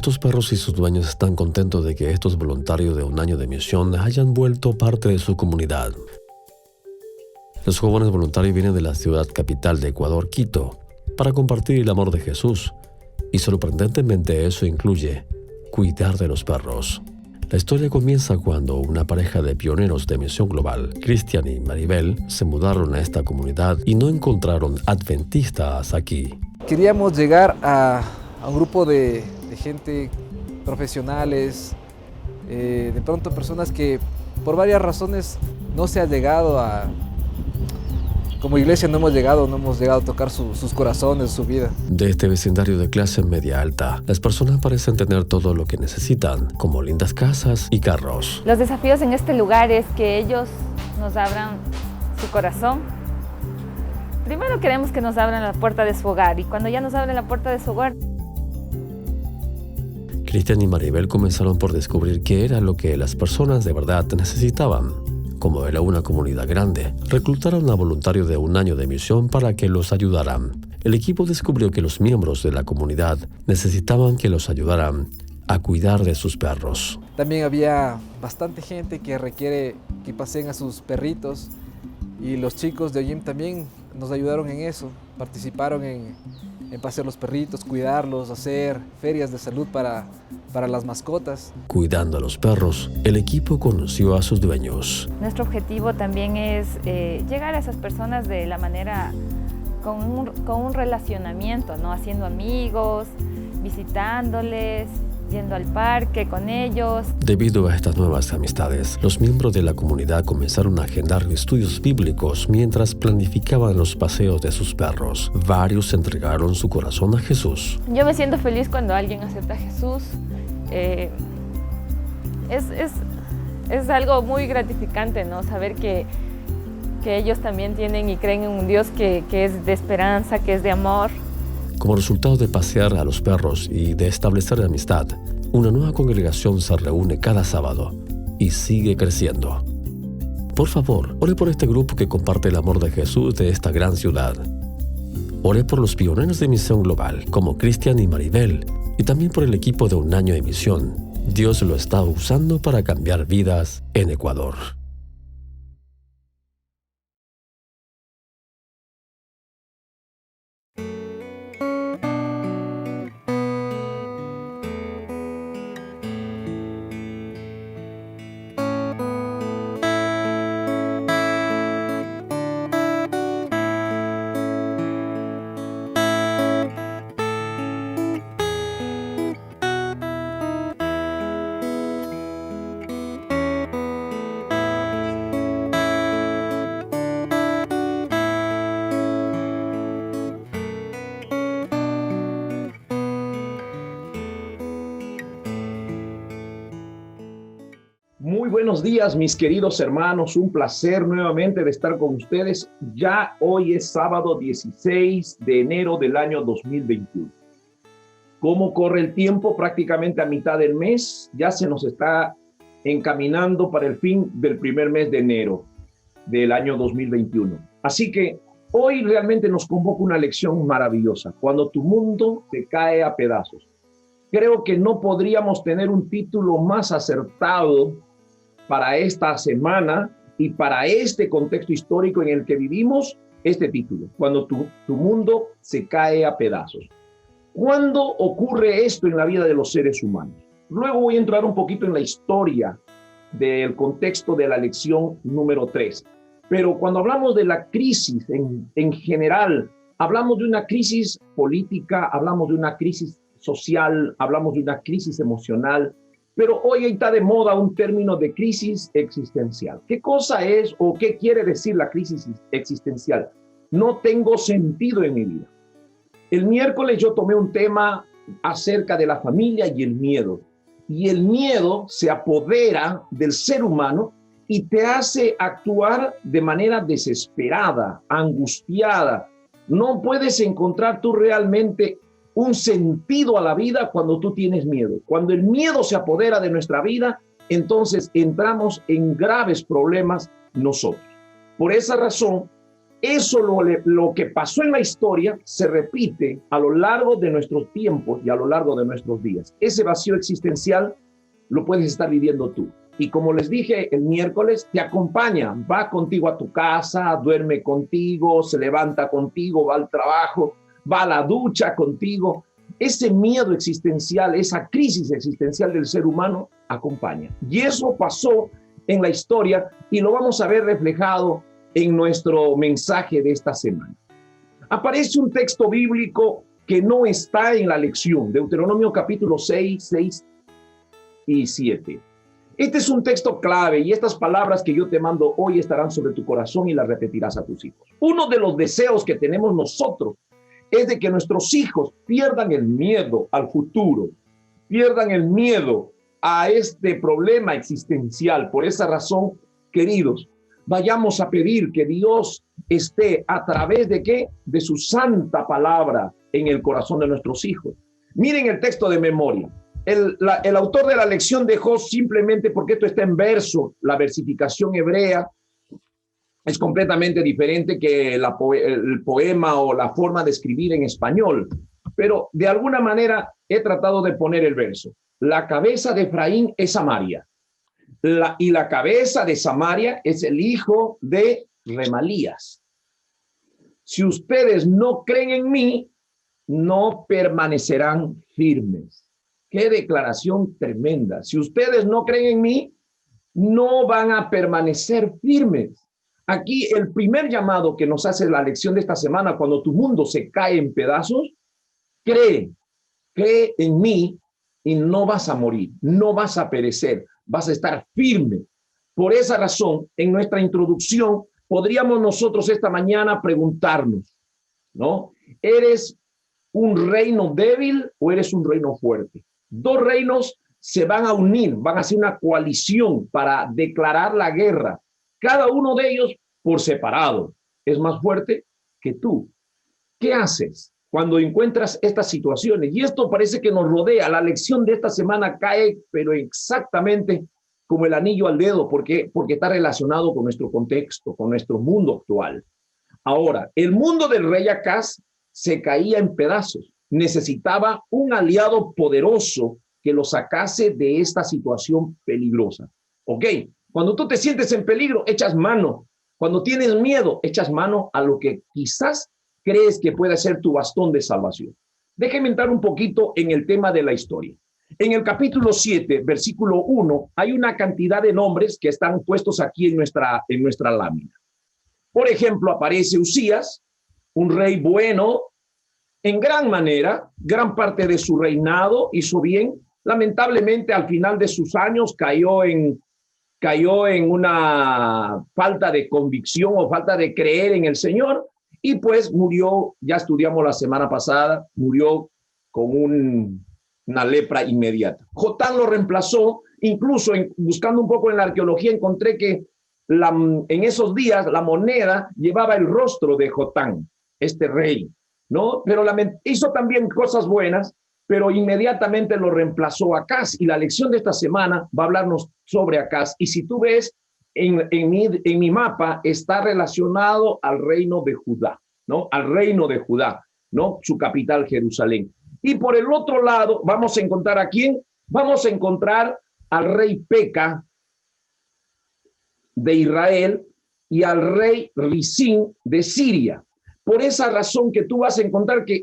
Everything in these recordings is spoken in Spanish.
Estos perros y sus dueños están contentos de que estos voluntarios de un año de misión hayan vuelto parte de su comunidad. Los jóvenes voluntarios vienen de la ciudad capital de Ecuador, Quito, para compartir el amor de Jesús, y sorprendentemente eso incluye cuidar de los perros. La historia comienza cuando una pareja de pioneros de Misión Global, Cristian y Maribel, se mudaron a esta comunidad y no encontraron adventistas aquí. Queríamos llegar a un grupo de gente profesionales, de pronto personas que por varias razones no se ha llegado a... Como iglesia no hemos llegado a tocar sus corazones, su vida. De este vecindario de clase media alta, las personas parecen tener todo lo que necesitan, como lindas casas y carros. Los desafíos en este lugar es que ellos nos abran su corazón. Primero queremos que nos abran la puerta de su hogar, y cuando ya nos abren la puerta de su hogar... Cristian y Maribel comenzaron por descubrir qué era lo que las personas de verdad necesitaban. Como era una comunidad grande, reclutaron a voluntarios de un año de misión para que los ayudaran. El equipo descubrió que los miembros de la comunidad necesitaban que los ayudaran a cuidar de sus perros. También había bastante gente que requiere que paseen a sus perritos, y los chicos de OYEM también nos ayudaron en eso. Participaron en pasear los perritos, cuidarlos, hacer ferias de salud para las mascotas. Cuidando a los perros, el equipo conoció a sus dueños. Nuestro objetivo también es llegar a esas personas de la manera, con un relacionamiento, ¿no? Haciendo amigos, visitándoles, yendo al parque con ellos. Debido a estas nuevas amistades, los miembros de la comunidad comenzaron a agendar estudios bíblicos mientras planificaban los paseos de sus perros. Varios entregaron su corazón a Jesús. Yo me siento feliz cuando alguien acepta a Jesús. Es algo muy gratificante, ¿no? Saber que ellos también tienen y creen en un Dios que es de esperanza, que es de amor. Como resultado de pasear a los perros y de establecer amistad, una nueva congregación se reúne cada sábado y sigue creciendo. Por favor, ore por este grupo que comparte el amor de Jesús de esta gran ciudad. Ore por los pioneros de Misión Global, como Cristian y Maribel, y también por el equipo de un año de misión. Dios lo está usando para cambiar vidas en Ecuador. Muy buenos días, mis queridos hermanos. Un placer nuevamente de estar con ustedes. Ya hoy es sábado 16 de enero del año 2021. ¿Cómo corre el tiempo? Prácticamente a mitad del mes. Ya se nos está encaminando para el fin del primer mes de enero del año 2021. Así que hoy realmente nos convoca una lección maravillosa. Cuando tu mundo se cae a pedazos. Creo que no podríamos tener un título más acertado para esta semana y para este contexto histórico en el que vivimos, este título, cuando tu mundo se cae a pedazos. ¿Cuándo ocurre esto en la vida de los seres humanos? Luego voy a entrar un poquito en la historia del contexto de la lección número 3. Pero cuando hablamos de la crisis en general, hablamos de una crisis política, hablamos de una crisis social, hablamos de una crisis emocional, pero hoy está de moda un término de crisis existencial. ¿Qué cosa es o qué quiere decir la crisis existencial? No tengo sentido en mi vida. El miércoles yo tomé un tema acerca de la familia y el miedo. Y el miedo se apodera del ser humano y te hace actuar de manera desesperada, angustiada. No puedes encontrar tú realmente un sentido a la vida cuando tú tienes miedo. Cuando el miedo se apodera de nuestra vida, entonces entramos en graves problemas nosotros. Por esa razón, Eso lo que pasó en la historia se repite a lo largo de nuestros tiempos y a lo largo de nuestros días. Ese vacío existencial lo puedes estar viviendo tú. Y como les dije el miércoles, te acompaña, va contigo a tu casa, duerme contigo, se levanta contigo, va al trabajo, va a la ducha contigo. Ese miedo existencial, esa crisis existencial del ser humano acompaña. Y eso pasó en la historia y lo vamos a ver reflejado en nuestro mensaje de esta semana. Aparece un texto bíblico que no está en la lección, Deuteronomio capítulo 6 y 7. Este es un texto clave y estas palabras que yo te mando hoy estarán sobre tu corazón y las repetirás a tus hijos. Uno de los deseos que tenemos nosotros es de que nuestros hijos pierdan el miedo al futuro, pierdan el miedo a este problema existencial. Por esa razón, queridos, vayamos a pedir que Dios esté a través de ¿qué? De su santa palabra en el corazón de nuestros hijos. Miren el texto de memoria. El autor de la lección dejó simplemente, porque esto está en verso, la versificación hebrea es completamente diferente que el poema o la forma de escribir en español, pero de alguna manera he tratado de poner el verso. La cabeza de Efraín es Samaria, y la cabeza de Samaria es el hijo de Remalías. Si ustedes no creen en mí, no permanecerán firmes. Qué declaración tremenda. Si ustedes no creen en mí, no van a permanecer firmes. Aquí el primer llamado que nos hace la lección de esta semana, cuando tu mundo se cae en pedazos, cree en mí y no vas a morir, no vas a perecer, vas a estar firme. Por esa razón, en nuestra introducción, podríamos nosotros esta mañana preguntarnos, ¿no? ¿Eres un reino débil o eres un reino fuerte? Dos reinos se van a unir, van a hacer una coalición para declarar la guerra. Cada uno de ellos por separado es más fuerte que tú. ¿Qué haces cuando encuentras estas situaciones? Y esto parece que nos rodea. La lección de esta semana cae, pero exactamente como el anillo al dedo, porque está relacionado con nuestro contexto, con nuestro mundo actual. Ahora, el mundo del rey Acaz se caía en pedazos. Necesitaba un aliado poderoso que lo sacase de esta situación peligrosa. ¿Ok? Cuando tú te sientes en peligro, echas mano. Cuando tienes miedo, echas mano a lo que quizás crees que puede ser tu bastón de salvación. Déjenme entrar un poquito en el tema de la historia. En el capítulo 7, versículo 1, hay una cantidad de nombres que están puestos aquí en nuestra lámina. Por ejemplo, aparece Usías, un rey bueno, en gran manera, gran parte de su reinado hizo bien. Lamentablemente, al final de sus años cayó en una falta de convicción o falta de creer en el Señor y pues murió, ya estudiamos la semana pasada, murió con una lepra inmediata. Jotán lo reemplazó, incluso buscando un poco en la arqueología encontré que en esos días la moneda llevaba el rostro de Jotán, este rey, ¿no? Pero hizo también cosas buenas, pero inmediatamente lo reemplazó Acaz. Y la lección de esta semana va a hablarnos sobre Acaz. Y si tú ves, en mi mapa está relacionado al reino de Judá, ¿no? Al reino de Judá, ¿no? Su capital, Jerusalén. Y por el otro lado, vamos a encontrar ¿a quién? Vamos a encontrar al rey Peca de Israel y al rey Risín de Siria. Por esa razón que tú vas a encontrar que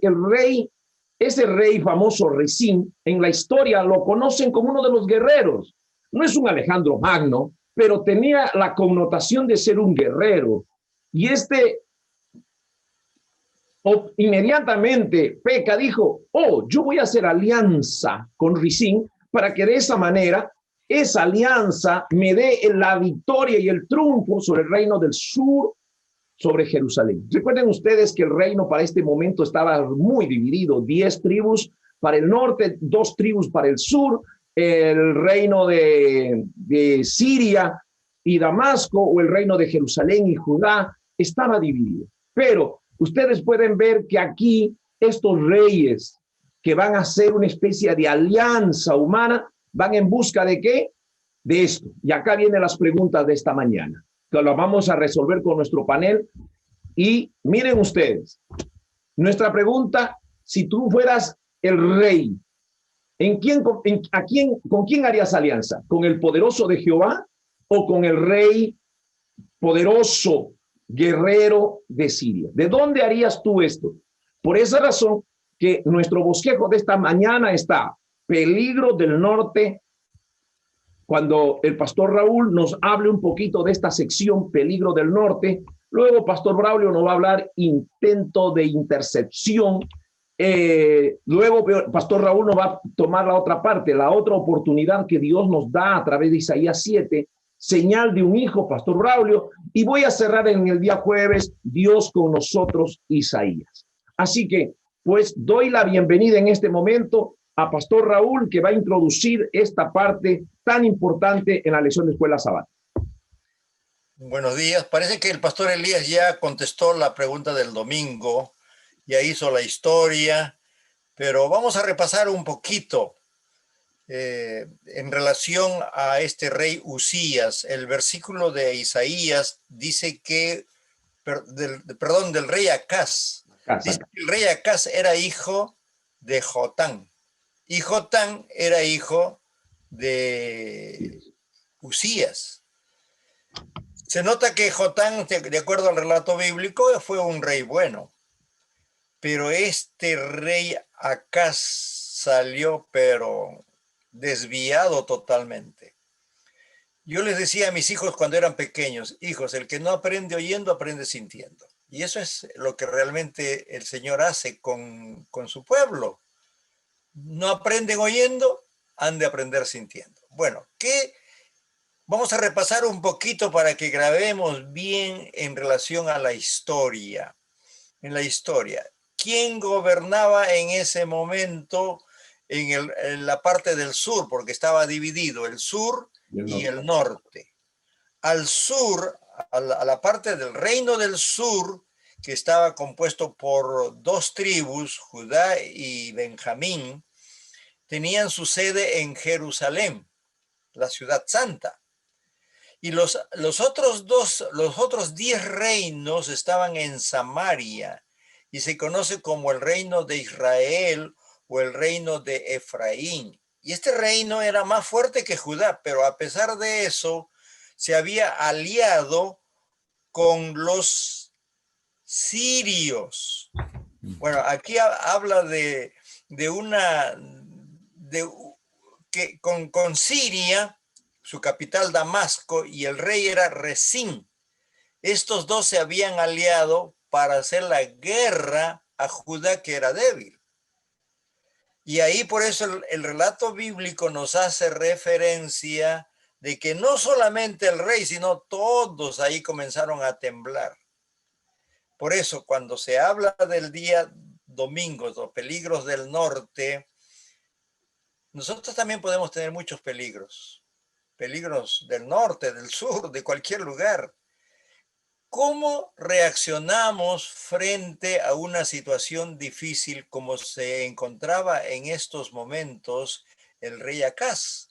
ese rey famoso Risín, en la historia lo conocen como uno de los guerreros. No es un Alejandro Magno, pero tenía la connotación de ser un guerrero. Y inmediatamente Peca dijo, yo voy a hacer alianza con Risín para que de esa manera esa alianza me dé la victoria y el triunfo sobre el reino del sur, sobre Jerusalén. Recuerden ustedes que el reino para este momento estaba muy dividido, 10 tribus para el norte, 2 tribus para el sur, el reino de Siria y Damasco, o el reino de Jerusalén y Judá, estaba dividido. Pero ustedes pueden ver que aquí estos reyes que van a hacer una especie de alianza humana, van en busca de ¿qué? De esto. Y acá vienen las preguntas de esta mañana, que las vamos a resolver con nuestro panel. Y miren ustedes, nuestra pregunta, si tú fueras el rey, ¿con quién harías alianza? ¿Con el poderoso de Jehová o con el rey poderoso, guerrero de Siria? ¿De dónde harías tú esto? Por esa razón que nuestro bosquejo de esta mañana está peligro del norte. Cuando el pastor Raúl nos hable un poquito de esta sección peligro del norte, luego pastor Braulio nos va a hablar intento de intercepción. Luego pastor Raúl nos va a tomar la otra parte, la otra oportunidad que Dios nos da a través de Isaías 7, señal de un hijo, pastor Braulio, y voy a cerrar en el día jueves, Dios con nosotros, Isaías. Así que, pues, doy la bienvenida en este momento a pastor Raúl, que va a introducir esta parte tan importante en la lección de escuela sabática. Buenos días. Parece que el pastor Elías ya contestó la pregunta del domingo, ya hizo la historia, pero vamos a repasar un poquito en relación a este rey Usías. El versículo de Isaías dice que, del rey Acaz. Dice que el rey Acaz era hijo de Jotán. Y Jotán era hijo de Usías. Se nota que Jotán, de acuerdo al relato bíblico, fue un rey bueno. Pero este rey Acaz salió, pero desviado totalmente. Yo les decía a mis hijos cuando eran pequeños, hijos, el que no aprende oyendo, aprende sintiendo. Y eso es lo que realmente el Señor hace con su pueblo. No aprenden oyendo, han de aprender sintiendo. Bueno, vamos a repasar un poquito para que grabemos bien en relación a la historia. En la historia, ¿quién gobernaba en ese momento en la parte del sur? Porque estaba dividido el sur y el norte. Al sur, a la parte del reino del sur, que estaba compuesto por dos tribus, Judá y Benjamín, tenían su sede en Jerusalén, la ciudad santa. Y los otros 10 reinos estaban en Samaria y se conoce como el reino de Israel o el reino de Efraín. Y este reino era más fuerte que Judá, pero a pesar de eso se había aliado con los sirios. Bueno, aquí habla con Siria, su capital Damasco, y el rey era Resín. Estos dos se habían aliado para hacer la guerra a Judá, que era débil. Y ahí por eso el relato bíblico nos hace referencia de que no solamente el rey, sino todos ahí comenzaron a temblar. Por eso cuando se habla del día domingo, los peligros del norte, nosotros también podemos tener muchos peligros. Peligros del norte, del sur, de cualquier lugar. ¿Cómo reaccionamos frente a una situación difícil como se encontraba en estos momentos el rey Acaz?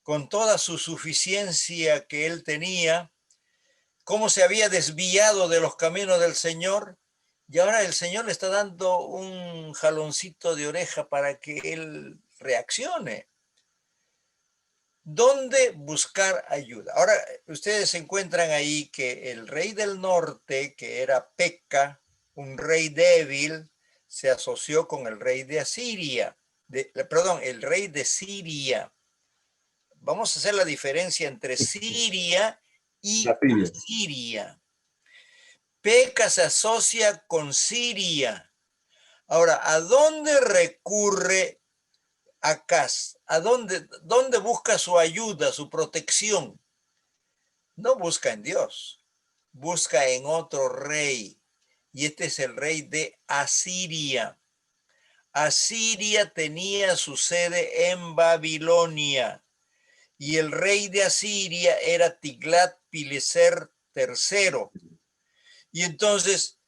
Con toda su suficiencia que él tenía, cómo se había desviado de los caminos del Señor, y ahora el Señor le está dando un jaloncito de oreja para que él reaccione. ¿Dónde buscar ayuda? Ahora, ustedes encuentran ahí que el rey del norte, que era Peca, un rey débil, se asoció con el rey de Asiria, el rey de Siria. Vamos a hacer la diferencia entre Siria y Asiria. Peca se asocia con Siria. Ahora, ¿a dónde recurre Acaz? ¿A dónde busca su ayuda, su protección? No busca en Dios, busca en otro rey. Y este es el rey de Asiria. Asiria tenía su sede en Babilonia. Y el rey de Asiria era Tiglat-Pileser III. Y entonces,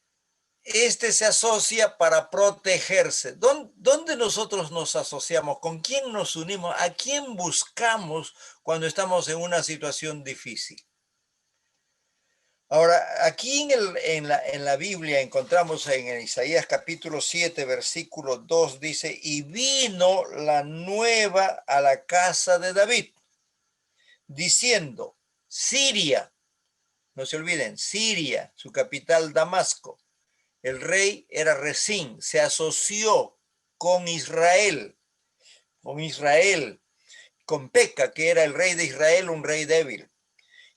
este se asocia para protegerse. ¿Dónde nosotros nos asociamos? ¿Con quién nos unimos? ¿A quién buscamos cuando estamos en una situación difícil? Ahora, aquí en la Biblia encontramos en Isaías capítulo 7, versículo 2, dice, y vino la nueva a la casa de David, diciendo, Siria, no se olviden, Siria, su capital Damasco, el rey era Resín, se asoció con Israel, con Peca, que era el rey de Israel, un rey débil.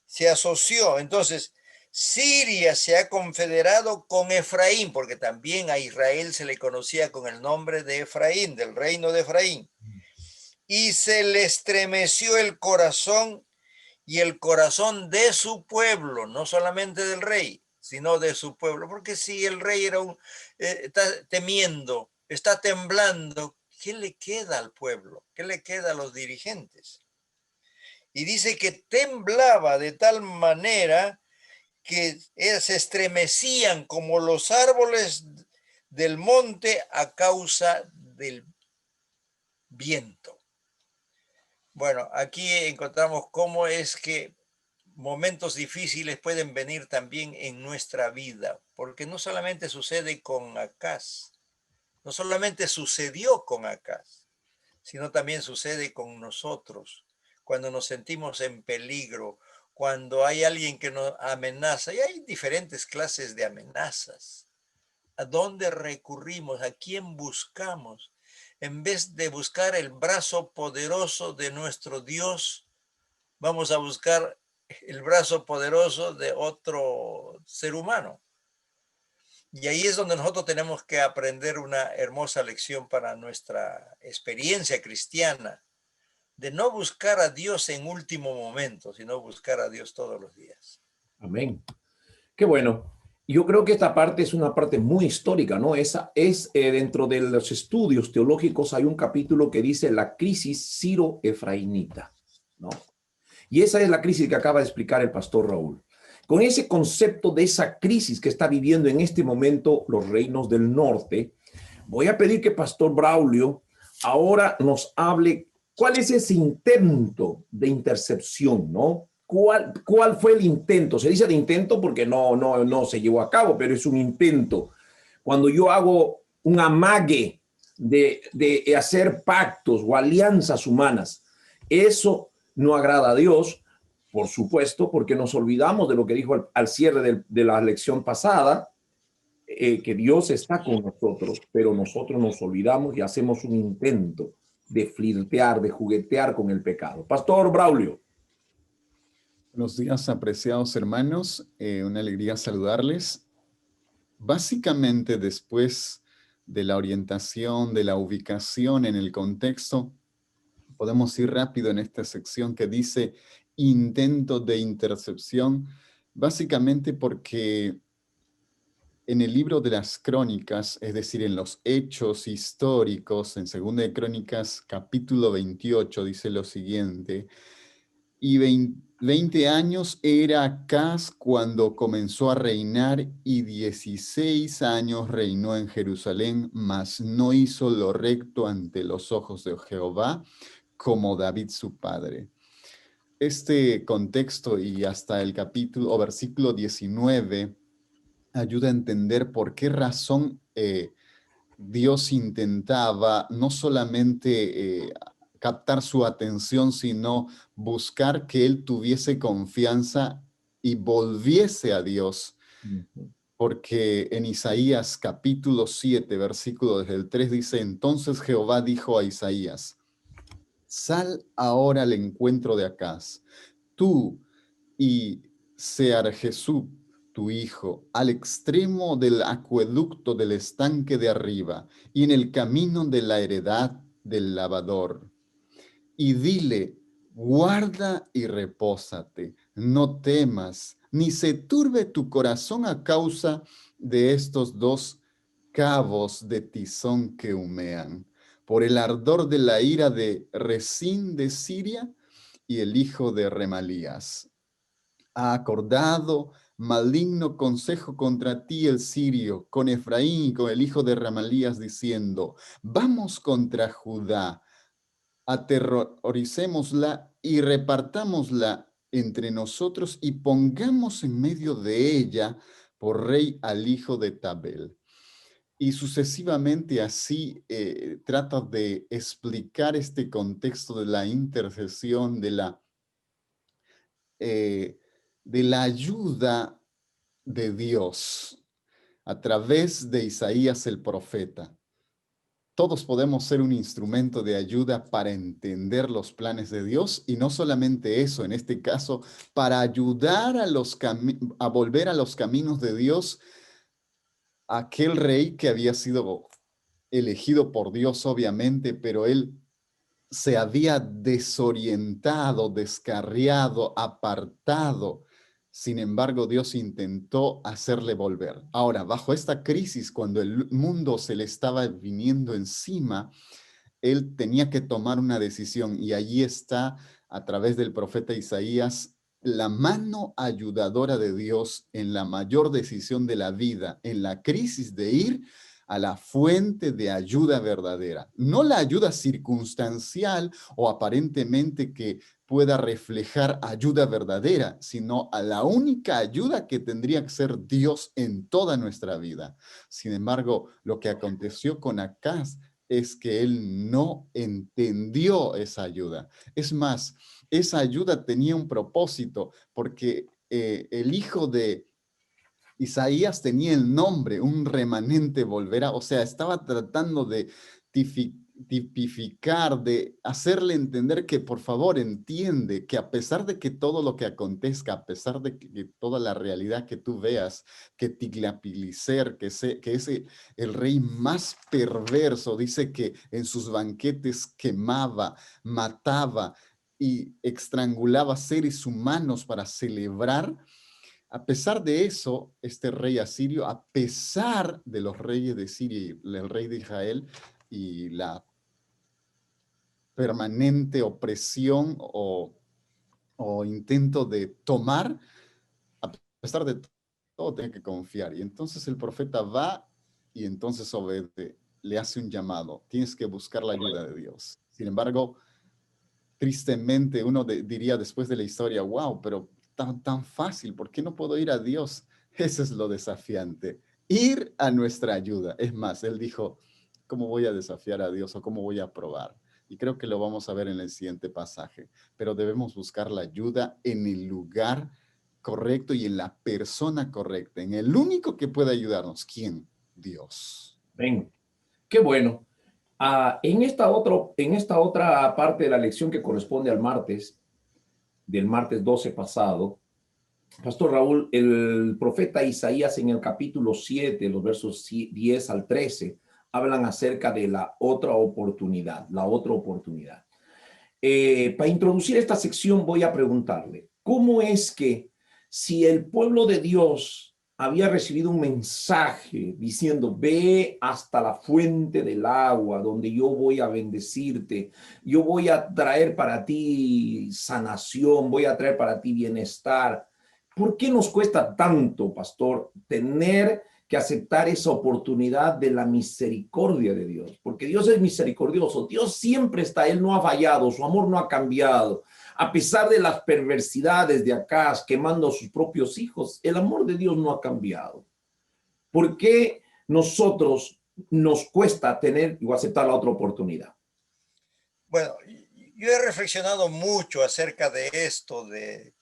Se asoció, entonces, Siria se ha confederado con Efraín, porque también a Israel se le conocía con el nombre de Efraín, del reino de Efraín. Y se le estremeció el corazón y el corazón de su pueblo, no solamente del rey, sino de su pueblo. Porque si el rey está temiendo, está temblando, ¿qué le queda al pueblo? ¿Qué le queda a los dirigentes? Y dice que temblaba de tal manera que se estremecían como los árboles del monte a causa del viento. Bueno, aquí encontramos cómo es que momentos difíciles pueden venir también en nuestra vida, porque no solamente sucede con Acaz, no solamente sucedió con Acaz, sino también sucede con nosotros, cuando nos sentimos en peligro, cuando hay alguien que nos amenaza, y hay diferentes clases de amenazas. ¿A dónde recurrimos? ¿A quién buscamos? En vez de buscar el brazo poderoso de nuestro Dios, vamos a buscar el brazo poderoso de otro ser humano. Y ahí es donde nosotros tenemos que aprender una hermosa lección para nuestra experiencia cristiana, de no buscar a Dios en último momento, sino buscar a Dios todos los días. Amén. Qué bueno. Yo creo que esta parte es una parte muy histórica, ¿no? Esa es dentro de los estudios teológicos hay un capítulo que dice la crisis siro-efraínita, ¿no? Y esa es la crisis que acaba de explicar el pastor Raúl. Con ese concepto de esa crisis que está viviendo en este momento los reinos del norte, voy a pedir que Pastor Braulio ahora nos hable cuál es ese intento de intercepción, ¿no? ¿Cuál fue el intento? Se dice de intento porque no se llevó a cabo, pero es un intento. Cuando yo hago un amague de hacer pactos o alianzas humanas, eso no agrada a Dios, por supuesto, porque nos olvidamos de lo que dijo al cierre de la lección pasada, que Dios está con nosotros, pero nosotros nos olvidamos y hacemos un intento de flirtear, de juguetear con el pecado. Pastor Braulio. Buenos días, apreciados hermanos. Una alegría saludarles. Básicamente, después de la orientación, de la ubicación en el contexto, podemos ir rápido en esta sección que dice intento de intercepción, básicamente porque en el libro de las crónicas, es decir, en los hechos históricos, en 2 de Crónicas, capítulo 28, dice lo siguiente, y 20 años era Acaz cuando comenzó a reinar, y 16 años reinó en Jerusalén, mas no hizo lo recto ante los ojos de Jehová, como David su padre. Este contexto y hasta el capítulo o versículo 19 ayuda a entender por qué razón Dios intentaba no solamente captar su atención, sino buscar que él tuviese confianza y volviese a Dios. Porque en Isaías capítulo 7, versículo desde el 3 dice, entonces Jehová dijo a Isaías, sal ahora al encuentro de Acaz, tú y Sear-Jesús, tu hijo, al extremo del acueducto del estanque de arriba y en el camino de la heredad del lavador. Y dile, guarda y repósate, no temas, ni se turbe tu corazón a causa de estos dos cabos de tizón que humean, por el ardor de la ira de Resín de Siria y el hijo de Remalías. Ha acordado maligno consejo contra ti el sirio, con Efraín y con el hijo de Remalías, diciendo, vamos contra Judá, aterroricémosla y repartámosla entre nosotros y pongamos en medio de ella por rey al hijo de Tabel. Y sucesivamente así trata de explicar este contexto de la intercesión, de la ayuda de Dios a través de Isaías el profeta. Todos podemos ser un instrumento de ayuda para entender los planes de Dios y no solamente eso, en este caso, para ayudar a volver a los caminos de Dios a aquel rey que había sido elegido por Dios, obviamente, pero él se había desorientado, descarriado, apartado. Sin embargo, Dios intentó hacerle volver. Ahora, bajo esta crisis, cuando el mundo se le estaba viniendo encima, él tenía que tomar una decisión y allí está, a través del profeta Isaías, la mano ayudadora de Dios en la mayor decisión de la vida, en la crisis de ir a la fuente de ayuda verdadera. No la ayuda circunstancial o aparentemente que pueda reflejar ayuda verdadera, sino a la única ayuda que tendría que ser Dios en toda nuestra vida. Sin embargo, lo que aconteció con Acaz es que él no entendió esa ayuda. Es más, esa ayuda tenía un propósito, porque el hijo de Isaías tenía el nombre, un remanente volverá, o sea, estaba tratando de tipificar, de hacerle entender que por favor entiende que a pesar de que todo lo que acontezca, a pesar de que toda la realidad que tú veas, que Tiglapileser, que es el rey más perverso, dice que en sus banquetes quemaba, mataba y estrangulaba seres humanos para celebrar. A pesar de eso, este rey asirio, a pesar de los reyes de Siria y el rey de Israel y la permanente opresión o intento de tomar, a pesar de todo, tiene que confiar. Y entonces el profeta va y entonces obedece, le hace un llamado. Tienes que buscar la ayuda de Dios. Sin embargo, tristemente uno diría después de la historia, wow, pero tan fácil, ¿por qué no puedo ir a Dios? Eso es lo desafiante, ir a nuestra ayuda. Es más, él dijo, ¿cómo voy a desafiar a Dios o cómo voy a probar? Y creo que lo vamos a ver en el siguiente pasaje, pero debemos buscar la ayuda en el lugar correcto y en la persona correcta, en el único que puede ayudarnos. ¿Quién? Dios. Ven, qué bueno. En esta otra parte de la lección que corresponde al martes, del martes 12 pasado, Pastor Raúl, el profeta Isaías en el capítulo 7, los versos 10 al 13, hablan acerca de la otra oportunidad, para introducir esta sección voy a preguntarle, ¿cómo es que si el pueblo de Dios había recibido un mensaje diciendo, ve hasta la fuente del agua donde yo voy a bendecirte, yo voy a traer para ti sanación, voy a traer para ti bienestar? ¿Por qué nos cuesta tanto, pastor, tener que aceptar esa oportunidad de la misericordia de Dios? Porque Dios es misericordioso, Dios siempre está, Él no ha fallado, su amor no ha cambiado. A pesar de las perversidades de Acaz quemando a sus propios hijos, el amor de Dios no ha cambiado. ¿Por qué nosotros nos cuesta tener o aceptar la otra oportunidad? Bueno, yo he reflexionado mucho acerca de esto, de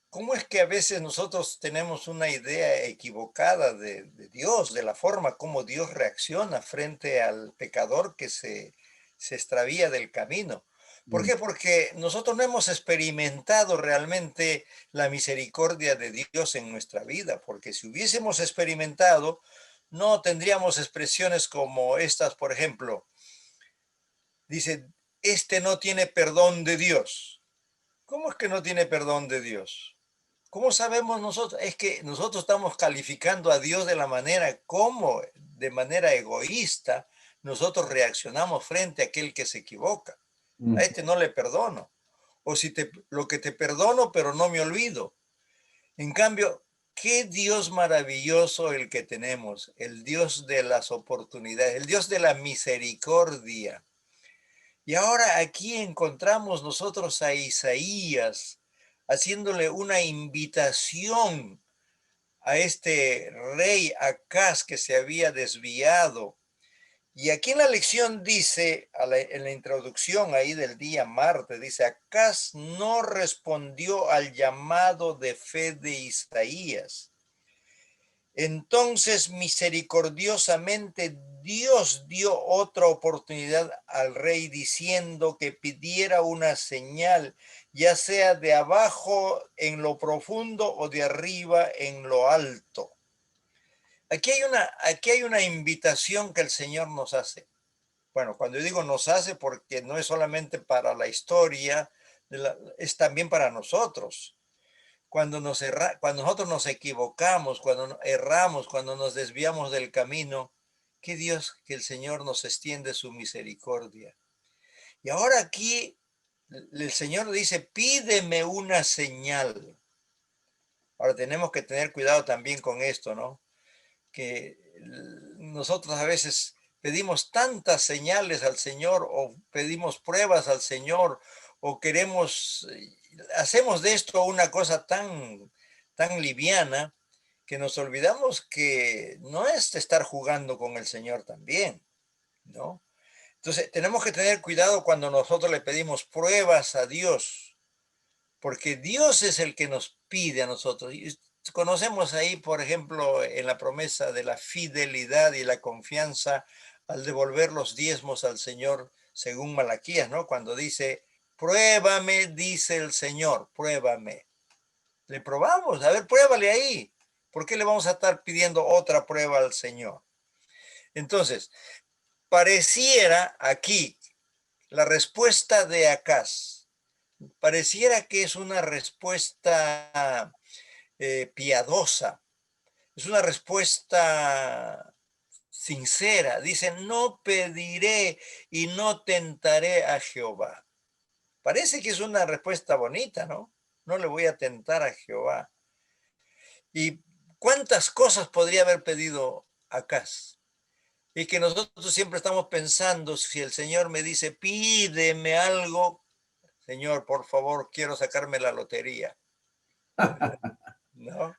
cómo es que a veces nosotros tenemos una idea equivocada de Dios, de la forma como Dios reacciona frente al pecador que se extravía del camino. ¿Por qué? Porque nosotros no hemos experimentado realmente la misericordia de Dios en nuestra vida, porque si hubiésemos experimentado, no tendríamos expresiones como estas, por ejemplo, dice, este no tiene perdón de Dios. ¿Cómo es que no tiene perdón de Dios? ¿Cómo sabemos nosotros? Es que nosotros estamos calificando a Dios de la manera como, de manera egoísta, nosotros reaccionamos frente a aquel que se equivoca. A este no le perdono. O si lo que te perdono, pero no me olvido. En cambio, qué Dios maravilloso el que tenemos, el Dios de las oportunidades, el Dios de la misericordia. Y ahora aquí encontramos nosotros a Isaías haciéndole una invitación a este rey Acaz que se había desviado. Y aquí en la lección dice, en la introducción ahí del día martes, dice, Acaz no respondió al llamado de fe de Isaías. Entonces, misericordiosamente, Dios dio otra oportunidad al rey diciendo que pidiera una señal, ya sea de abajo en lo profundo o de arriba en lo alto. Aquí hay una invitación que el Señor nos hace. Bueno, cuando yo digo nos hace, porque no es solamente para la historia, es también para nosotros. Cuando nosotros nos equivocamos, cuando erramos, cuando nos desviamos del camino, que el Señor nos extiende su misericordia. Y ahora aquí el Señor dice, pídeme una señal. Ahora tenemos que tener cuidado también con esto, ¿no? Que nosotros a veces pedimos tantas señales al Señor o pedimos pruebas al Señor o hacemos de esto una cosa tan liviana que nos olvidamos que no es estar jugando con el Señor también, ¿no? Entonces tenemos que tener cuidado cuando nosotros le pedimos pruebas a Dios, porque Dios es el que nos pide a nosotros. Conocemos ahí, por ejemplo, en la promesa de la fidelidad y la confianza al devolver los diezmos al Señor, según Malaquías, ¿no? Cuando dice, pruébame, dice el Señor, pruébame. Le probamos, a ver, pruébale ahí. ¿Por qué le vamos a estar pidiendo otra prueba al Señor? Entonces, pareciera aquí la respuesta de Acaz, pareciera que es una respuesta piadosa, es una respuesta sincera. Dice, no pediré y no tentaré a Jehová. Parece que es una respuesta bonita, ¿no? No le voy a tentar a Jehová. ¿Y cuántas cosas podría haber pedido Acaz? Y que nosotros siempre estamos pensando, si el Señor me dice, pídeme algo, Señor, por favor, quiero sacarme la lotería. ¿No?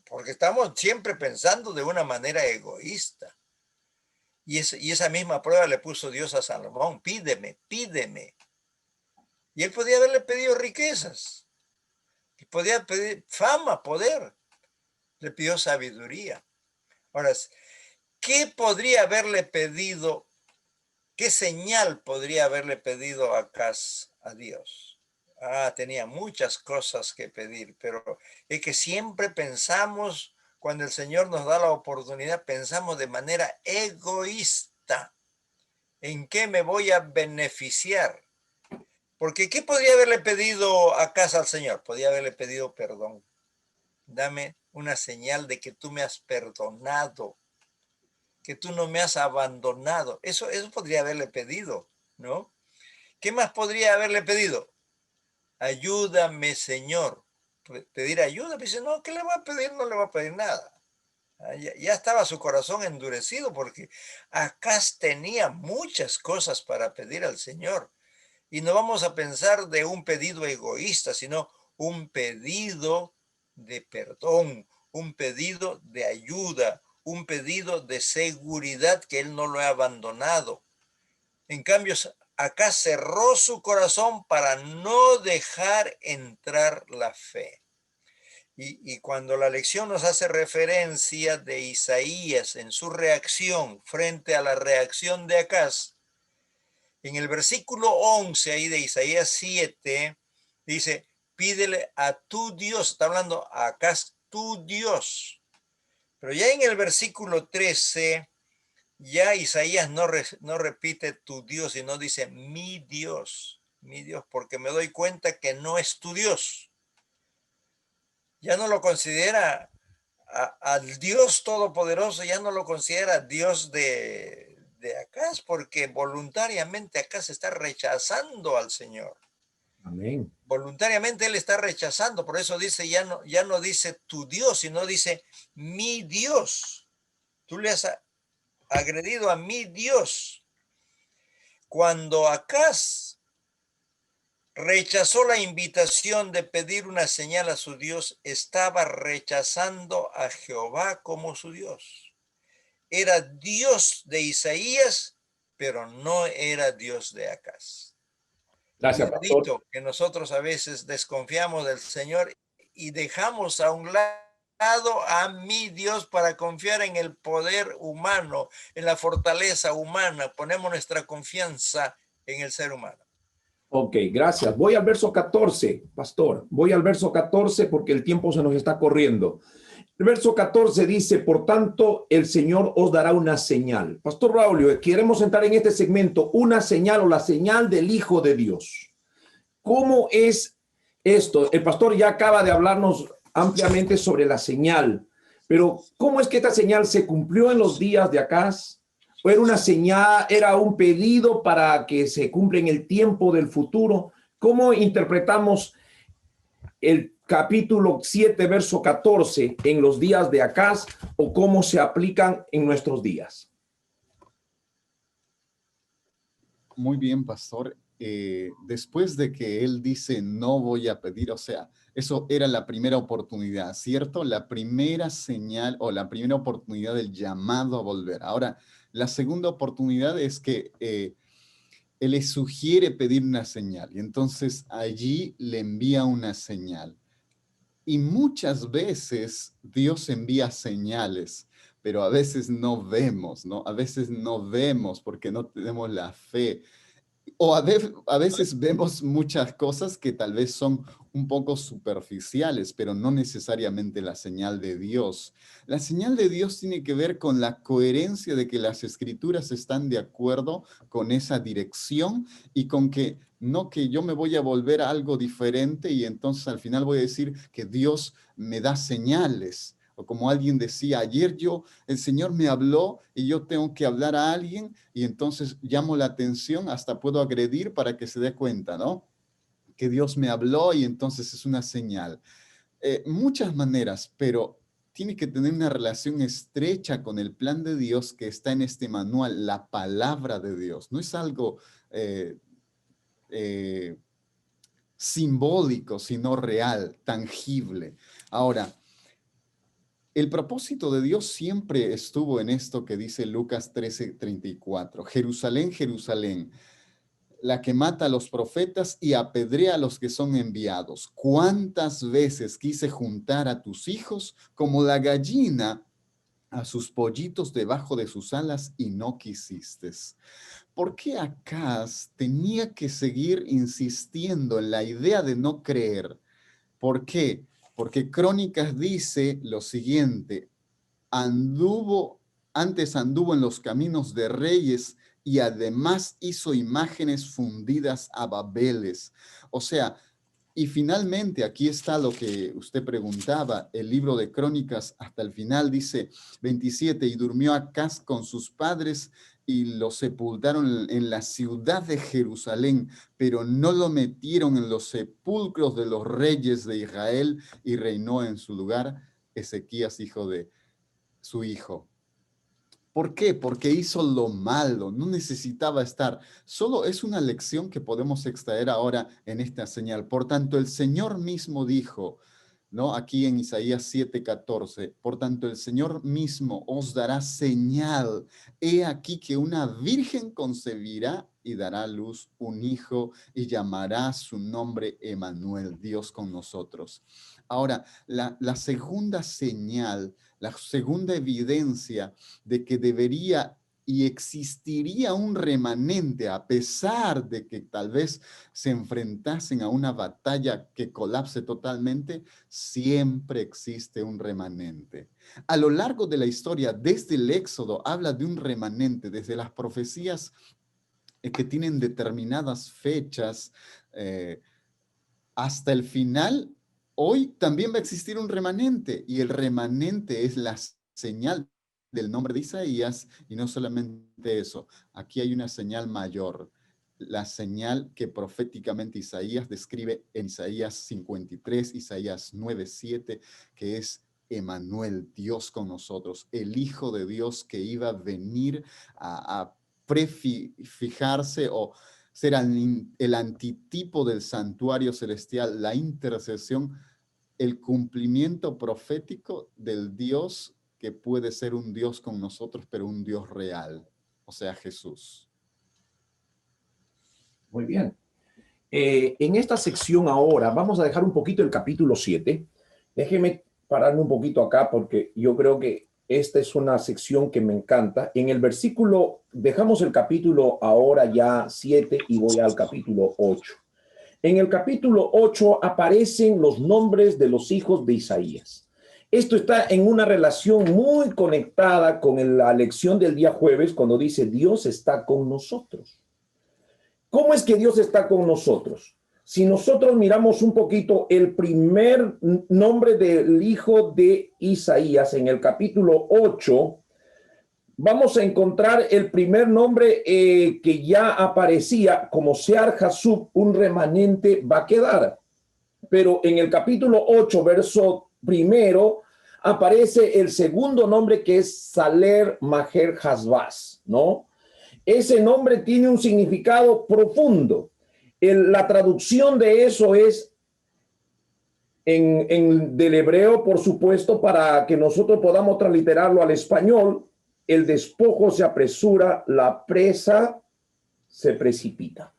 Porque estamos siempre pensando de una manera egoísta. Y esa misma prueba le puso Dios a Salomón, pídeme, pídeme. Y él podía haberle pedido riquezas, y podía pedir fama, poder. Le pidió sabiduría. Ahora, ¿qué podría haberle pedido? ¿Qué señal podría haberle pedido Acaz a Dios? Tenía muchas cosas que pedir, pero es que siempre pensamos, cuando el Señor nos da la oportunidad, pensamos de manera egoísta. ¿En qué me voy a beneficiar? Porque ¿qué podría haberle pedido Acaz al Señor? Podría haberle pedido perdón. Dame una señal de que tú me has perdonado, que tú no me has abandonado. Eso podría haberle pedido, ¿no? ¿Qué más podría haberle pedido? Ayúdame, Señor. Pedir ayuda. Dice, no, ¿qué le va a pedir? No le va a pedir nada. Ya estaba su corazón endurecido porque Acaz tenía muchas cosas para pedir al Señor. Y no vamos a pensar de un pedido egoísta, sino un pedido de perdón, un pedido de ayuda, un pedido de seguridad que él no lo ha abandonado. En cambio, acá cerró su corazón para no dejar entrar la fe. Y cuando la lección nos hace referencia de Isaías en su reacción frente a la reacción de Acaz, en el versículo 11 ahí de Isaías 7, dice, pídele a tu Dios, está hablando a Acaz, tu Dios. Pero ya en el versículo 13, ya Isaías no repite tu Dios, sino dice mi Dios, porque me doy cuenta que no es tu Dios. Ya no lo considera al Dios Todopoderoso, ya no lo considera Dios de Acaz, porque voluntariamente Acaz está rechazando al Señor. Amén. Voluntariamente él está rechazando, por eso dice, ya no dice tu Dios, sino dice mi Dios. Tú le has agredido a mi Dios. Cuando Acaz rechazó la invitación de pedir una señal a su Dios, estaba rechazando a Jehová como su Dios. Era Dios de Isaías, pero no era Dios de Acaz. Gracias, pastor. Igualito que nosotros a veces desconfiamos del Señor y dejamos a un lado a mi Dios para confiar en el poder humano, en la fortaleza humana. Ponemos nuestra confianza en el ser humano. Ok, gracias. Voy al verso 14, pastor. Voy al verso 14 porque el tiempo se nos está corriendo. El verso 14 dice, por tanto, el Señor os dará una señal. Pastor Braulio, queremos entrar en este segmento, una señal o la señal del Hijo de Dios. ¿Cómo es esto? El pastor ya acaba de hablarnos ampliamente sobre la señal, pero ¿cómo es que esta señal se cumplió en los días de Acaz? ¿O era una señal, era un pedido para que se cumpla en el tiempo del futuro? ¿Cómo interpretamos el capítulo 7, verso 14 en los días de Acaz o cómo se aplican en nuestros días? Muy bien, pastor. Después de que él dice, no voy a pedir, o sea, eso era la primera oportunidad, ¿cierto? La primera señal o la primera oportunidad del llamado a volver. Ahora, la segunda oportunidad es que él le sugiere pedir una señal y entonces allí le envía una señal. Y muchas veces Dios envía señales, pero a veces no vemos, ¿no? A veces no vemos porque no tenemos la fe. O a veces vemos muchas cosas que tal vez son un poco superficiales, pero no necesariamente la señal de Dios. La señal de Dios tiene que ver con la coherencia de que las escrituras están de acuerdo con esa dirección y con que no que yo me voy a volver a algo diferente y entonces al final voy a decir que Dios me da señales. O como alguien decía, ayer el Señor me habló y yo tengo que hablar a alguien y entonces llamo la atención, hasta puedo agredir para que se dé cuenta, ¿no? Que Dios me habló y entonces es una señal. Muchas maneras, pero tiene que tener una relación estrecha con el plan de Dios que está en este manual, la palabra de Dios. No es algo simbólico, sino real, tangible. Ahora, el propósito de Dios siempre estuvo en esto que dice Lucas 13:34. Jerusalén, Jerusalén, la que mata a los profetas y apedrea a los que son enviados. ¿Cuántas veces quise juntar a tus hijos como la gallina a sus pollitos debajo de sus alas y no quisiste? ¿Por qué Acaz tenía que seguir insistiendo en la idea de no creer? ¿Por qué? Porque Crónicas dice lo siguiente, antes anduvo en los caminos de reyes y además hizo imágenes fundidas a Babeles. O sea, y finalmente aquí está lo que usted preguntaba, el libro de Crónicas hasta el final dice 27, y durmió Acaz con sus padres y lo sepultaron en la ciudad de Jerusalén, pero no lo metieron en los sepulcros de los reyes de Israel y reinó en su lugar Ezequías, hijo de su hijo. ¿Por qué? Porque hizo lo malo, no necesitaba estar. Solo es una lección que podemos extraer ahora en esta señal. Por tanto, el Señor mismo dijo, ¿no? Aquí en Isaías 7:14, por tanto, el Señor mismo os dará señal. He aquí que una virgen concebirá y dará a luz un hijo y llamará su nombre Emmanuel, Dios con nosotros. Ahora, la segunda señal, la segunda evidencia de que debería y existiría un remanente a pesar de que tal vez se enfrentasen a una batalla que colapse totalmente, siempre existe un remanente. A lo largo de la historia, desde el Éxodo, habla de un remanente, desde las profecías que tienen determinadas fechas hasta el final. Hoy también va a existir un remanente y el remanente es la señal del nombre de Isaías y no solamente eso, aquí hay una señal mayor, la señal que proféticamente Isaías describe en Isaías 53, Isaías 9:7, que es Emmanuel, Dios con nosotros, el Hijo de Dios que iba a venir a prefijarse o ser el antitipo del santuario celestial, la intercesión, el cumplimiento profético del Dios que puede ser un Dios con nosotros, pero un Dios real, o sea, Jesús. Muy bien. En esta sección ahora vamos a dejar un poquito el capítulo 7. Déjeme pararme un poquito acá porque yo creo que esta es una sección que me encanta. En el versículo, dejamos el capítulo ahora ya 7 y voy al capítulo 8. En el capítulo 8 aparecen los nombres de los hijos de Isaías. Esto está en una relación muy conectada con la lección del día jueves cuando dice Dios está con nosotros. ¿Cómo es que Dios está con nosotros? Si nosotros miramos un poquito el primer nombre del hijo de Isaías en el capítulo 8, vamos a encontrar el primer nombre que ya aparecía como Sear Jasub, un remanente va a quedar. Pero en el capítulo 8, verso primero, aparece el segundo nombre que es Saler Maher Hasbaz, ¿no? Ese nombre tiene un significado profundo. La traducción de eso es del hebreo, por supuesto, para que nosotros podamos transliterarlo al español. El despojo se apresura, la presa se precipita.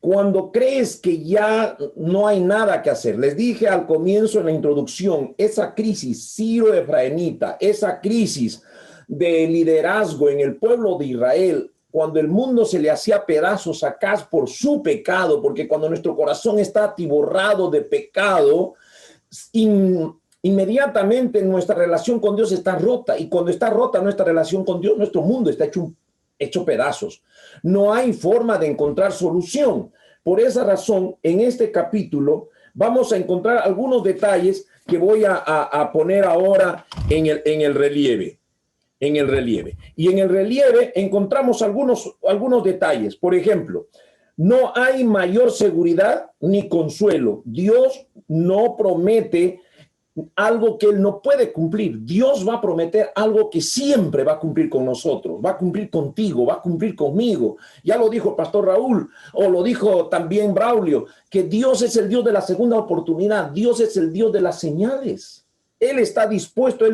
Cuando crees que ya no hay nada que hacer, les dije al comienzo en la introducción, esa crisis siro-efraimita, esa crisis de liderazgo en el pueblo de Israel, cuando el mundo se le hacía pedazos a Acaz por su pecado, porque cuando nuestro corazón está atiborrado de pecado, inmediatamente nuestra relación con Dios está rota, y cuando está rota nuestra relación con Dios, nuestro mundo está hecho pedazos. No hay forma de encontrar solución. Por esa razón, en este capítulo vamos a encontrar algunos detalles que voy a poner ahora en el relieve. Y en el relieve encontramos algunos detalles. Por ejemplo, no hay mayor seguridad ni consuelo. Dios no promete algo que Él no puede cumplir. Dios va a prometer algo que siempre va a cumplir con nosotros, va a cumplir contigo, va a cumplir conmigo. Ya lo dijo el pastor Raúl, o lo dijo también Braulio, que Dios es el Dios de la segunda oportunidad. Dios es el Dios de las señales. Él está dispuesto,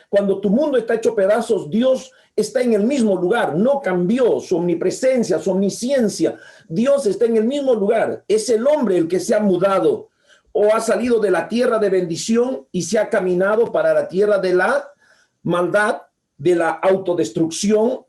cuando tu mundo está hecho pedazos, Dios está en el mismo lugar, no cambió su omnipresencia, su omnisciencia. Dios está en el mismo lugar. Es el hombre el que se ha mudado o ha salido de la tierra de bendición y se ha caminado para la tierra de la maldad, de la autodestrucción.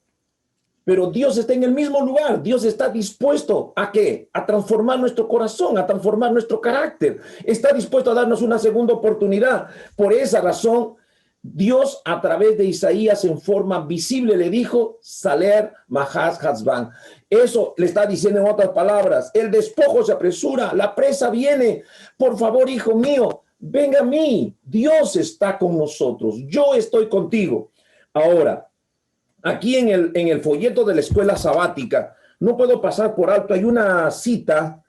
Pero Dios está en el mismo lugar. Dios está dispuesto ¿a qué? A transformar nuestro corazón, a transformar nuestro carácter. Está dispuesto a darnos una segunda oportunidad. Por esa razón, Dios a través de Isaías en forma visible le dijo, Saler Mahaz Hasban. Eso le está diciendo en otras palabras. El despojo se apresura, la presa viene. Por favor, hijo mío, venga a mí. Dios está con nosotros. Yo estoy contigo. Ahora, aquí en el folleto de la escuela sabática, no puedo pasar por alto, hay una cita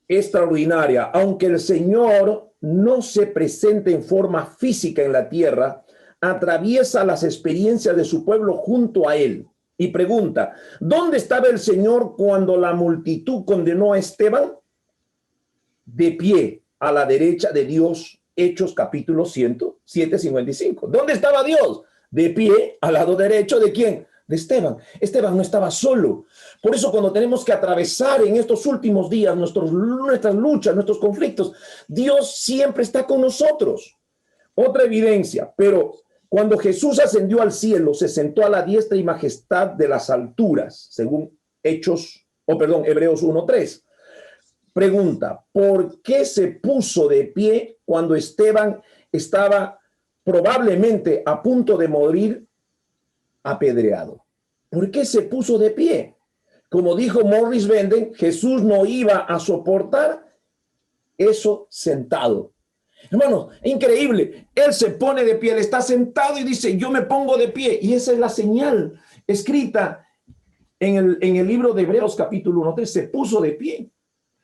extraordinaria. Aunque el Señor no se presente en forma física en la tierra, atraviesa las experiencias de su pueblo junto a él. Y pregunta, ¿dónde estaba el Señor cuando la multitud condenó a Esteban? De pie a la derecha de Dios, Hechos capítulo 107:55. ¿Dónde estaba Dios? De pie al lado derecho ¿de quién? De Esteban. Esteban no estaba solo. Por eso cuando tenemos que atravesar en estos últimos días nuestras luchas, nuestros conflictos, Dios siempre está con nosotros. Otra evidencia, pero cuando Jesús ascendió al cielo, se sentó a la diestra y majestad de las alturas, según Hebreos 1:3. Pregunta, ¿por qué se puso de pie cuando Esteban estaba probablemente a punto de morir apedreado? ¿Por qué se puso de pie? Como dijo Morris Benden, Jesús no iba a soportar eso sentado. Hermano, increíble. Él se pone de pie, él está sentado y dice, yo me pongo de pie. Y esa es la señal escrita en el libro de Hebreos capítulo 1:3. Se puso de pie.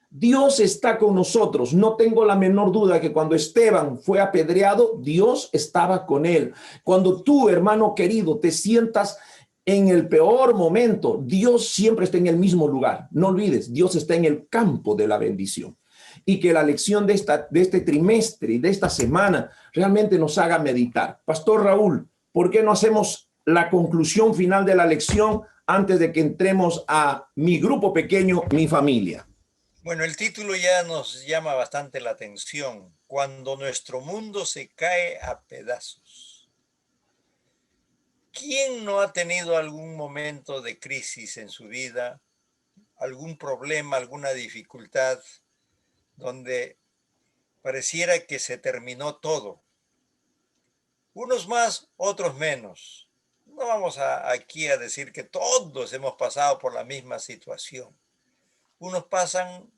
Dios está con nosotros. No tengo la menor duda que cuando Esteban fue apedreado, Dios estaba con él. Cuando tú, hermano querido, te sientas en el peor momento, Dios siempre está en el mismo lugar. No olvides, Dios está en el campo de la bendición. Y que la lección de este trimestre y de esta semana realmente nos haga meditar. Pastor Raúl, ¿por qué no hacemos la conclusión final de la lección antes de que entremos a mi grupo pequeño, mi familia? Bueno, el título ya nos llama bastante la atención. Cuando nuestro mundo se cae a pedazos. ¿Quién no ha tenido algún momento de crisis en su vida, algún problema, alguna dificultad, donde pareciera que se terminó todo? Unos más, otros menos. No vamos aquí a decir que todos hemos pasado por la misma situación. Unos pasan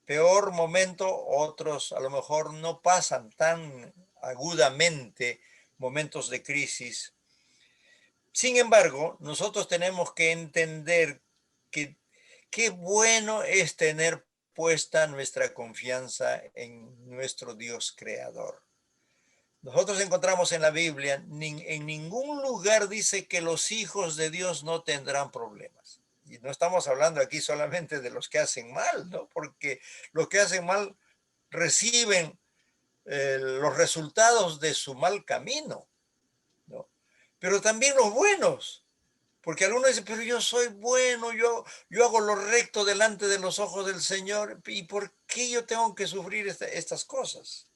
peor momento, otros a lo mejor no pasan tan agudamente momentos de crisis. Sin embargo, nosotros tenemos que entender que qué bueno es tener puesta nuestra confianza en nuestro Dios creador. Nosotros encontramos en la Biblia, en ningún lugar dice que los hijos de Dios no tendrán problemas. Y no estamos hablando aquí solamente de los que hacen mal, ¿no? Porque los que hacen mal reciben los resultados de su mal camino, ¿no? Pero también los buenos, porque algunos dicen, pero yo soy bueno, yo hago lo recto delante de los ojos del Señor, ¿y por qué yo tengo que sufrir estas cosas?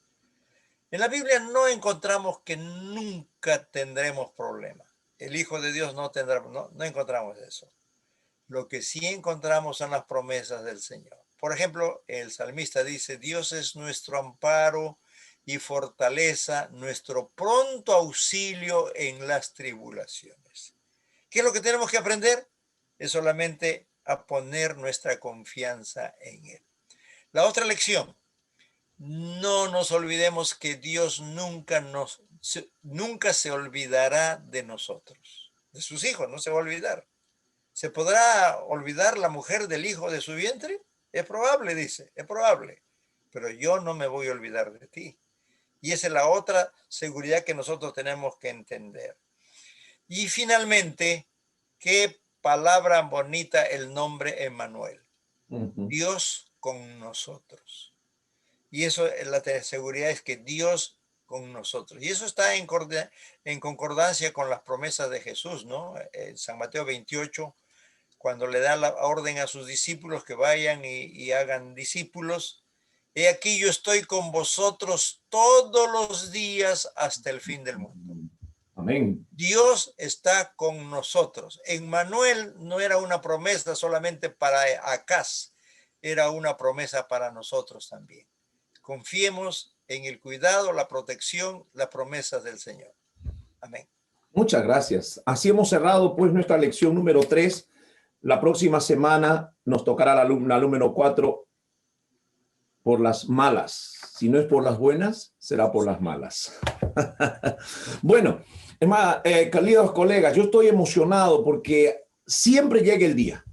En la Biblia no encontramos que nunca tendremos problemas. El Hijo de Dios no tendrá, no encontramos eso. Lo que sí encontramos son las promesas del Señor. Por ejemplo, el salmista dice, Dios es nuestro amparo y fortaleza, nuestro pronto auxilio en las tribulaciones. ¿Qué es lo que tenemos que aprender? Es solamente a poner nuestra confianza en Él. La otra lección, no nos olvidemos que Dios nunca se olvidará de nosotros, de sus hijos, no se va a olvidar. ¿Se podrá olvidar la mujer del hijo de su vientre? Es probable, dice, es probable. Pero yo no me voy a olvidar de ti. Y esa es la otra seguridad que nosotros tenemos que entender. Y finalmente, qué palabra bonita el nombre Emmanuel. Dios con nosotros. Y eso, la seguridad es que Dios con nosotros. Y eso está en concordancia con las promesas de Jesús, ¿no? En San Mateo 28, cuando le da la orden a sus discípulos que vayan y hagan discípulos. He aquí yo estoy con vosotros todos los días hasta el fin del mundo. Amén. Dios está con nosotros. Emmanuel no era una promesa solamente para Acaz, era una promesa para nosotros también. Confiemos en el cuidado, la protección, las promesas del Señor. Amén. Muchas gracias. Así hemos cerrado pues nuestra lección número 3. La próxima semana nos tocará la número 4, por las malas. Si no es por las buenas, será por las malas. Bueno, queridos colegas, yo estoy emocionado porque siempre llega el día.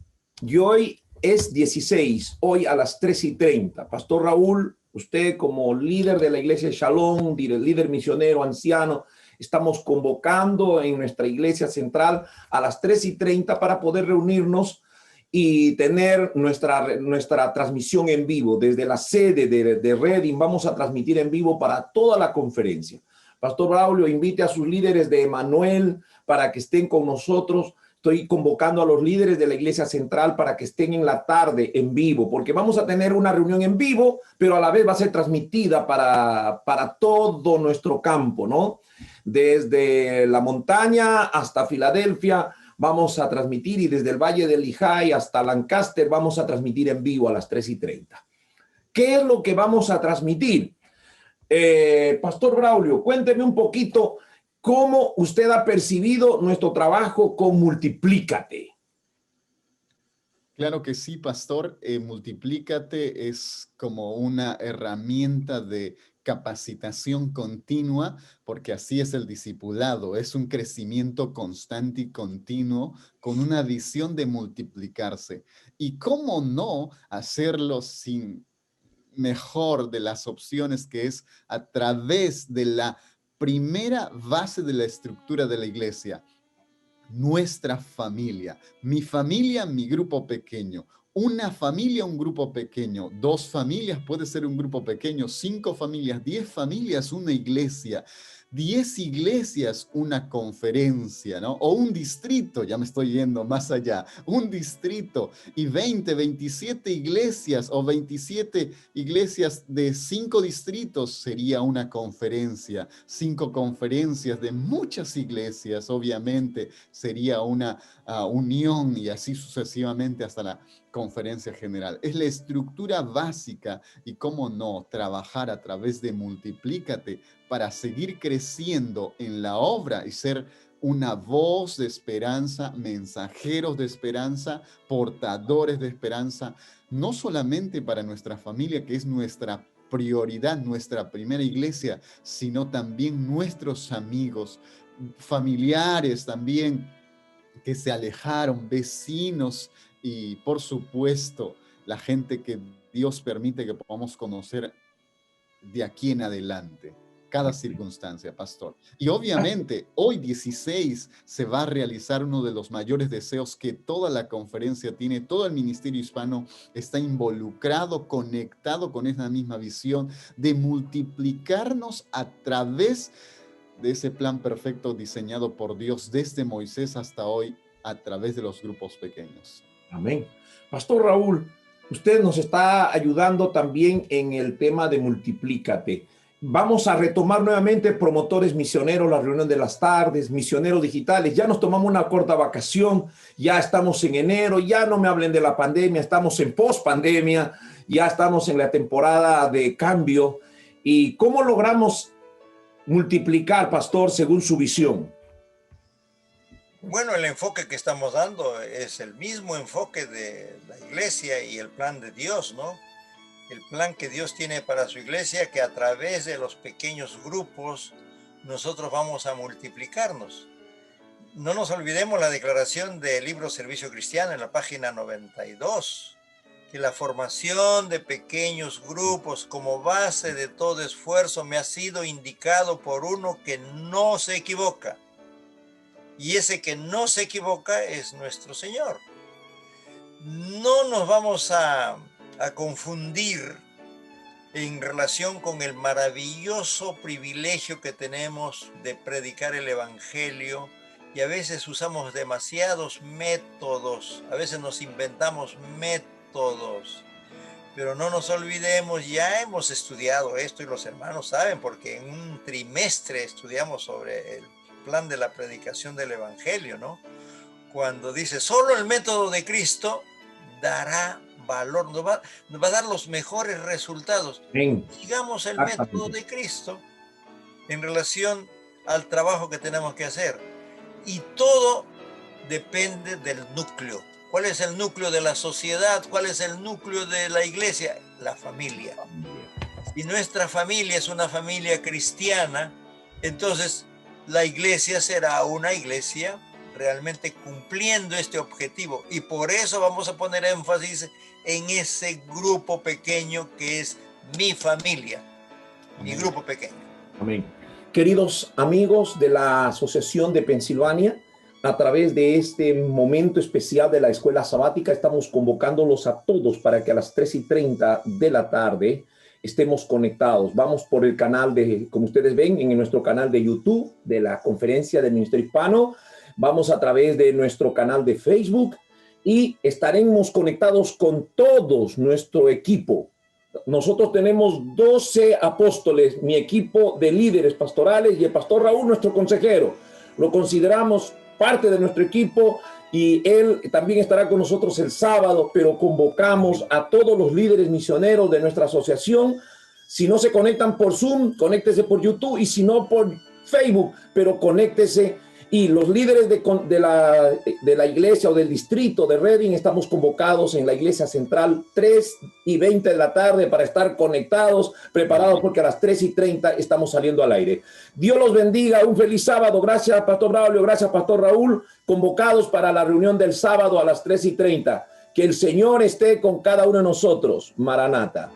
Y hoy es 16, hoy a las 3:30. Pastor Raúl, usted como líder de la iglesia Shalom, líder misionero, anciano, estamos convocando en nuestra iglesia central a las 3:30 para poder reunirnos y tener nuestra transmisión en vivo. Desde la sede de Reading vamos a transmitir en vivo para toda la conferencia. Pastor Braulio, invite a sus líderes de Emmanuel para que estén con nosotros. Estoy convocando a los líderes de la iglesia central para que estén en la tarde en vivo, porque vamos a tener una reunión en vivo, pero a la vez va a ser transmitida para todo nuestro campo, ¿no? Desde la montaña hasta Filadelfia vamos a transmitir, y desde el Valle del Lehigh hasta Lancaster vamos a transmitir en vivo a las 3:30. ¿Qué es lo que vamos a transmitir? Pastor Braulio, cuénteme un poquito cómo usted ha percibido nuestro trabajo con Multiplícate. Claro que sí, pastor. Multiplícate es como una herramienta de capacitación continua, porque así es el discipulado, es un crecimiento constante y continuo con una visión de multiplicarse. Y cómo no hacerlo sin mejor de las opciones, que es a través de la primera base de la estructura de la iglesia. nuestra familia. Mi familia, mi grupo pequeño. Una familia, un grupo pequeño. 2 familias puede ser un grupo pequeño. 5 familias, 10 familias, una iglesia. 10 iglesias, una conferencia, ¿no? O un distrito, ya me estoy yendo más allá, un distrito, y 20, 27 iglesias o 27 iglesias de 5 distritos sería una conferencia. 5 conferencias de muchas iglesias, obviamente, sería una unión, y así sucesivamente hasta la conferencia general. Es la estructura básica, y cómo no, trabajar a través de Multiplícate para seguir creciendo en la obra y ser una voz de esperanza, mensajeros de esperanza, portadores de esperanza, no solamente para nuestra familia, que es nuestra prioridad, nuestra primera iglesia, sino también nuestros amigos, familiares también que se alejaron, vecinos y por supuesto la gente que Dios permite que podamos conocer de aquí en adelante. Cada circunstancia, pastor. Y obviamente, hoy 16 se va a realizar uno de los mayores deseos que toda la conferencia tiene, todo el ministerio hispano está involucrado, conectado con esa misma visión de multiplicarnos a través de ese plan perfecto diseñado por Dios desde Moisés hasta hoy, a través de los grupos pequeños. Amén. Pastor Raúl, usted nos está ayudando también en el tema de Multiplícate. Vamos a retomar nuevamente promotores misioneros, la reunión de las tardes, misioneros digitales. Ya nos tomamos una corta vacación, ya estamos en enero, ya no me hablen de la pandemia, estamos en post-pandemia, ya estamos en la temporada de cambio. ¿Y cómo logramos multiplicar, pastor, según su visión? Bueno, el enfoque que estamos dando es el mismo enfoque de la iglesia y el plan de Dios, ¿no? El plan que Dios tiene para su iglesia, que a través de los pequeños grupos nosotros vamos a multiplicarnos. No nos olvidemos la declaración del libro Servicio Cristiano en la página 92, que la formación de pequeños grupos como base de todo esfuerzo me ha sido indicado por uno que no se equivoca. Y ese que no se equivoca es nuestro Señor. No nos vamos a confundir en relación con el maravilloso privilegio que tenemos de predicar el Evangelio, y a veces usamos demasiados métodos, a veces nos inventamos métodos, pero no nos olvidemos, ya hemos estudiado esto y los hermanos saben, porque en un trimestre estudiamos sobre el plan de la predicación del Evangelio, ¿no? Cuando dice, solo el método de Cristo dará valor, nos va a dar los mejores resultados. Sigamos el método de Cristo en relación al trabajo que tenemos que hacer. Y todo depende del núcleo. ¿Cuál es el núcleo de la sociedad? ¿Cuál es el núcleo de la iglesia? La familia. Si nuestra familia es una familia cristiana, entonces la iglesia será una iglesia realmente cumpliendo este objetivo. Y por eso vamos a poner énfasis en ese grupo pequeño que es mi familia, mi grupo pequeño. Amén. Queridos amigos de la Asociación de Pensilvania, a través de este momento especial de la Escuela Sabática, estamos convocándolos a todos para que a las 3:30 de la tarde estemos conectados. Vamos por el canal de, como ustedes ven, en nuestro canal de YouTube de la Conferencia del Ministerio Hispano. Vamos a través de nuestro canal de Facebook y estaremos conectados con todos nuestro equipo. Nosotros tenemos 12 apóstoles, mi equipo de líderes pastorales y el pastor Raúl, nuestro consejero. Lo consideramos parte de nuestro equipo y él también estará con nosotros el sábado, pero convocamos a todos los líderes misioneros de nuestra asociación. Si no se conectan por Zoom, conéctese por YouTube, y si no por Facebook, pero conéctese. Y los líderes de la iglesia o del distrito de Redding estamos convocados en la iglesia central 3:20 de la tarde para estar conectados, preparados, porque a las 3:30 estamos saliendo al aire. Dios los bendiga, un feliz sábado. Gracias, Pastor Braulio, gracias, Pastor Raúl. Convocados para la reunión del sábado a las 3:30. Que el Señor esté con cada uno de nosotros. Maranata.